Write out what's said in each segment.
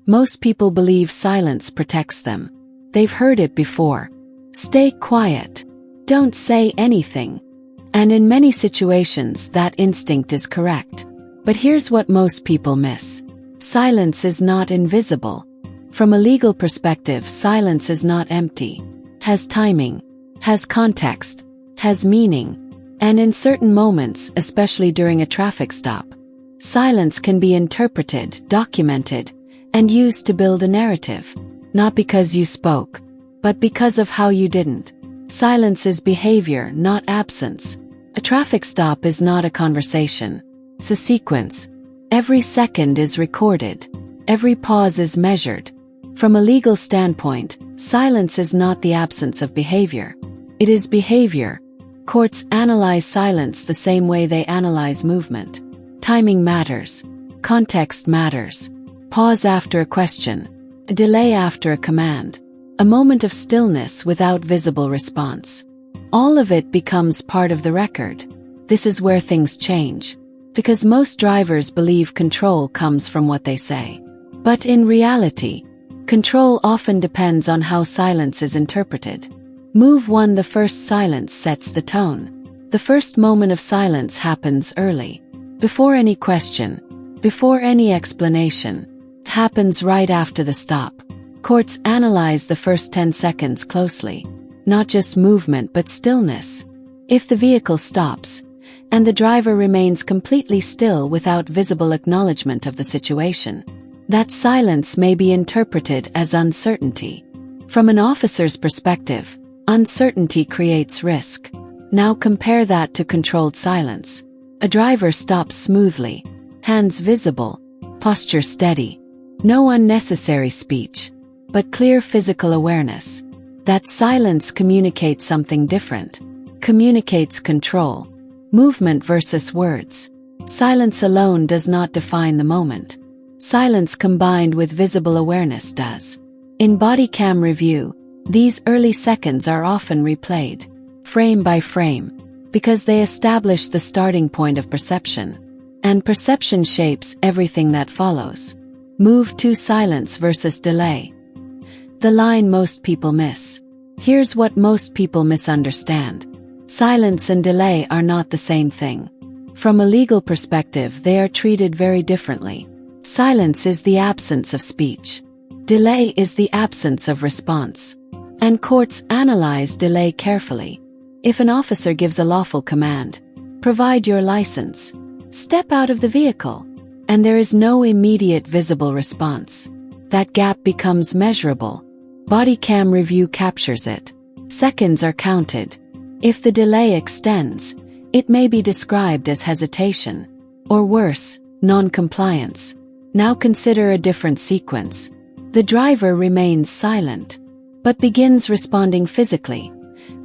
Most people believe silence protects them. They've heard it before. Stay quiet. Don't say anything. And in many situations, that instinct is correct. But here's what most people miss. Silence is not invisible. From a legal perspective, silence is not empty. Has timing, has context, has meaning. And in certain moments, especially during a traffic stop, silence can be interpreted, documented, and used to build a narrative. Not because you spoke, but because of how you didn't. Silence is behavior, not absence. A traffic stop is not a conversation. It's a sequence. Every second is recorded. Every pause is measured. From a legal standpoint, silence is not the absence of behavior. It is behavior. Courts analyze silence the same way they analyze movement. Timing matters. Context matters. Pause after a question. A delay after a command. A moment of stillness without visible response. All of it becomes part of the record. This is where things change. Because most drivers believe control comes from what they say. But in reality, control often depends on how silence is interpreted. Move 1. The first silence sets the tone. The first moment of silence happens early. Before any question. Before any explanation. Happens right after the stop. Courts analyze the first 10 seconds closely. Not just movement but stillness. If the vehicle stops, and the driver remains completely still without visible acknowledgement of the situation, that silence may be interpreted as uncertainty. From an officer's perspective, uncertainty creates risk. Now compare that to controlled silence. A driver stops smoothly, hands visible, posture steady. No unnecessary speech, but clear physical awareness. That silence communicates something different. Communicates control. Movement versus words. Silence alone does not define the moment. Silence combined with visible awareness does. In bodycam review, these early seconds are often replayed, frame by frame, because they establish the starting point of perception. And perception shapes everything that follows. Move 2. Silence versus delay. The line most people miss. Here's what most people misunderstand. Silence and delay are not the same thing. From a legal perspective, they are treated very differently. Silence is the absence of speech. Delay is the absence of response. And courts analyze delay carefully. If an officer gives a lawful command, provide your license, step out of the vehicle, and there is no immediate visible response, that gap becomes measurable. Bodycam review captures it. Seconds are counted. If the delay extends, it may be described as hesitation, or worse, non-compliance. Now consider a different sequence. The driver remains silent, but begins responding physically,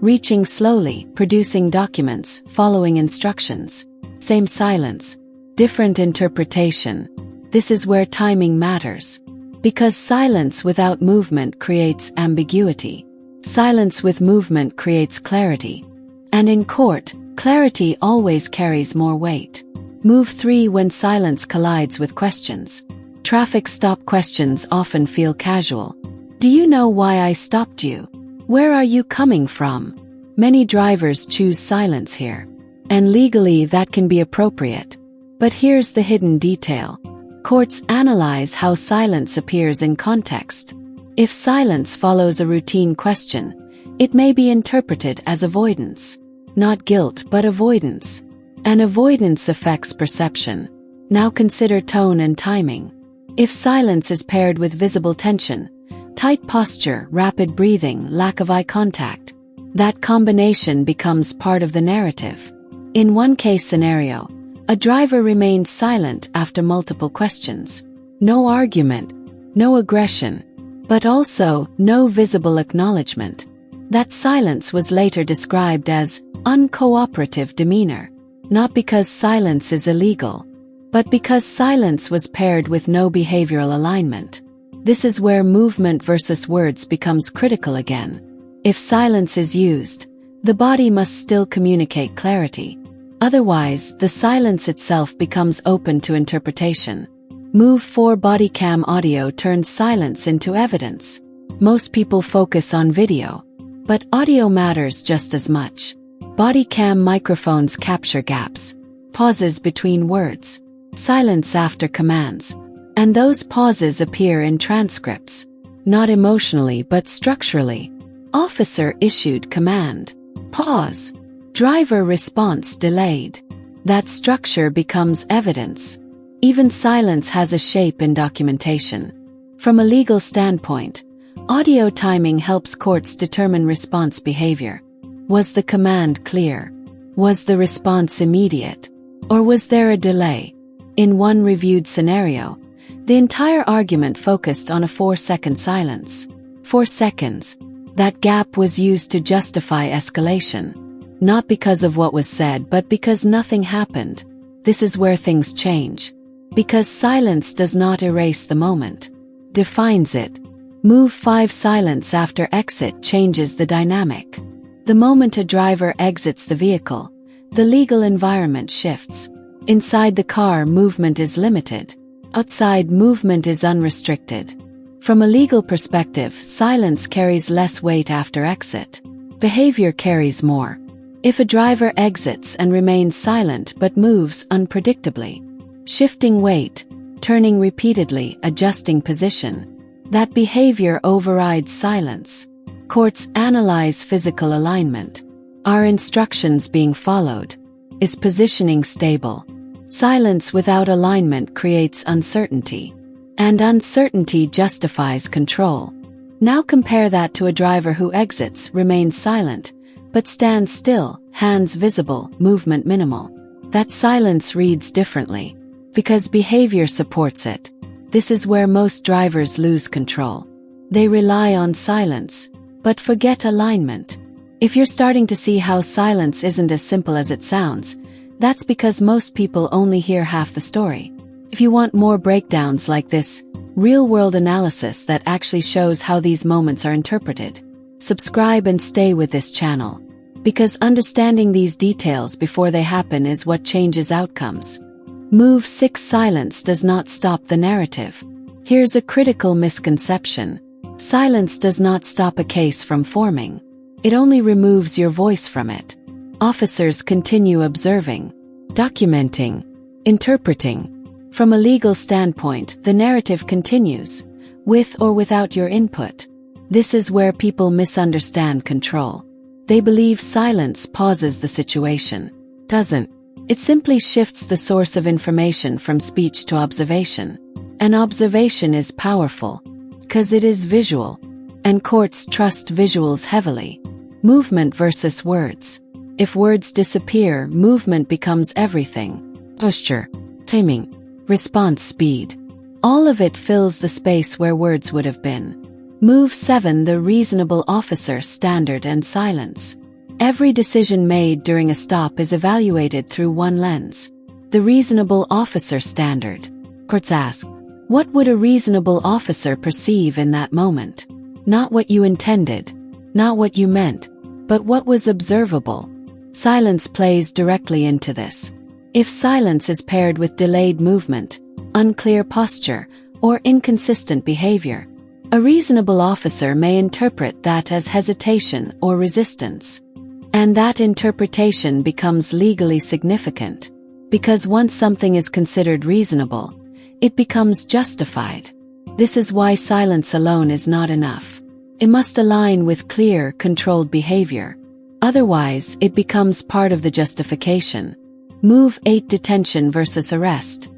reaching slowly, producing documents, following instructions. Same silence, different interpretation. This is where timing matters. Because silence without movement creates ambiguity. Silence with movement creates clarity. And in court, clarity always carries more weight. Move 3. When silence collides with questions. Traffic stop questions often feel casual. Do you know why I stopped you? Where are you coming from? Many drivers choose silence here. And legally that can be appropriate. But here's the hidden detail. Courts analyze how silence appears in context. If silence follows a routine question, it may be interpreted as avoidance. Not guilt, but avoidance. And avoidance affects perception. Now consider tone and timing. If silence is paired with visible tension, tight posture, rapid breathing, lack of eye contact, that combination becomes part of the narrative. In one case scenario, a driver remained silent after multiple questions. No argument, no aggression, but also no visible acknowledgement. That silence was later described as uncooperative demeanor, not because silence is illegal, but because silence was paired with no behavioral alignment. This is where movement versus words becomes critical again. If silence is used, the body must still communicate clarity. Otherwise, the silence itself becomes open to interpretation. Move 4. Bodycam audio turns silence into evidence. Most people focus on video, but audio matters just as much. Bodycam microphones capture gaps, pauses between words, silence after commands, and those pauses appear in transcripts, not emotionally but structurally. Officer issued command. Pause. Driver response delayed. That structure becomes evidence. Even silence has a shape in documentation. From a legal standpoint, audio timing helps courts determine response behavior. Was the command clear? Was the response immediate? Or was there a delay? In one reviewed scenario, the entire argument focused on a 4-second silence. 4 seconds. That gap was used to justify escalation. Not because of what was said, but because nothing happened. This is where things change. Because silence does not erase the moment, defines it. Move 5. Silence after exit changes the dynamic. The moment a driver exits the vehicle, the legal environment shifts. Inside the car, movement is limited. Outside, movement is unrestricted. From a legal perspective, silence carries less weight after exit. Behavior carries more. If a driver exits and remains silent but moves unpredictably, shifting weight, turning repeatedly, adjusting position, that behavior overrides silence. Courts analyze physical alignment. Are instructions being followed? Is positioning stable? Silence without alignment creates uncertainty, and uncertainty justifies control. Now compare that to a driver who exits, remains silent, but stands still, hands visible, movement minimal. That silence reads differently, because behavior supports it. This is where most drivers lose control. They rely on silence, but forget alignment. If you're starting to see how silence isn't as simple as it sounds, that's because most people only hear half the story. If you want more breakdowns like this, real-world analysis that actually shows how these moments are interpreted, subscribe and stay with this channel. Because understanding these details before they happen is what changes outcomes. Move 6. Silence does not stop the narrative. Here's a critical misconception. Silence does not stop a case from forming. It only removes your voice from it. Officers continue observing, documenting, interpreting. From a legal standpoint, the narrative continues, with or without your input. This is where people misunderstand control. They believe silence pauses the situation. Doesn't. It simply shifts the source of information from speech to observation. And observation is powerful, because it is visual. And courts trust visuals heavily. Movement versus words. If words disappear, movement becomes everything. Posture, timing, response speed. All of it fills the space where words would have been. Move 7. The reasonable officer standard and silence. Every decision made during a stop is evaluated through one lens. The reasonable officer standard. Courts ask, what would a reasonable officer perceive in that moment? Not what you intended, not what you meant, but what was observable. Silence plays directly into this. If silence is paired with delayed movement, unclear posture, or inconsistent behavior, a reasonable officer may interpret that as hesitation or resistance. And that interpretation becomes legally significant, because once something is considered reasonable, it becomes justified. This is why silence alone is not enough. It must align with clear, controlled behavior. Otherwise, it becomes part of the justification. Move 8. Detention versus arrest.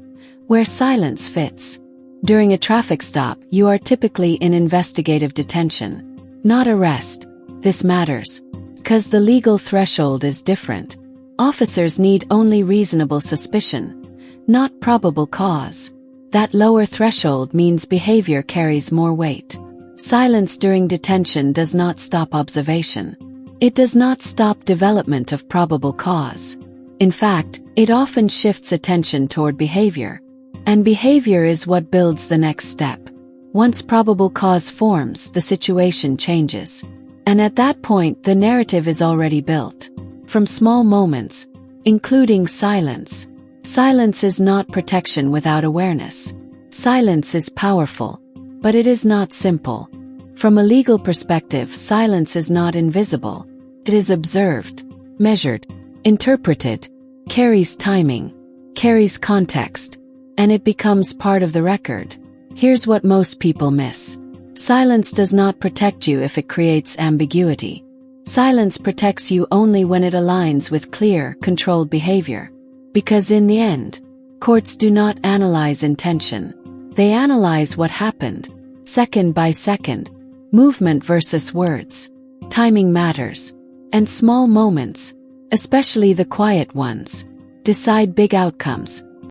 Where silence fits. During a traffic stop, you are typically in investigative detention, not arrest. This matters, because the legal threshold is different. Officers need only reasonable suspicion, not probable cause. That lower threshold means behavior carries more weight. Silence during detention does not stop observation. It does not stop development of probable cause. In fact, it often shifts attention toward behavior. And behavior is what builds the next step. Once probable cause forms, the situation changes. And at that point, the narrative is already built. From small moments, including silence. Silence is not protection without awareness. Silence is powerful, but it is not simple. From a legal perspective, silence is not invisible. It is observed, measured, interpreted, carries timing, carries context, and it becomes part of the record. Here's what most people miss. Silence does not protect you if it creates ambiguity. Silence protects you only when it aligns with clear, controlled behavior. Because in the end, courts do not analyze intention. They analyze what happened, second by second, movement versus words. Timing matters. And small moments, especially the quiet ones, decide big outcomes.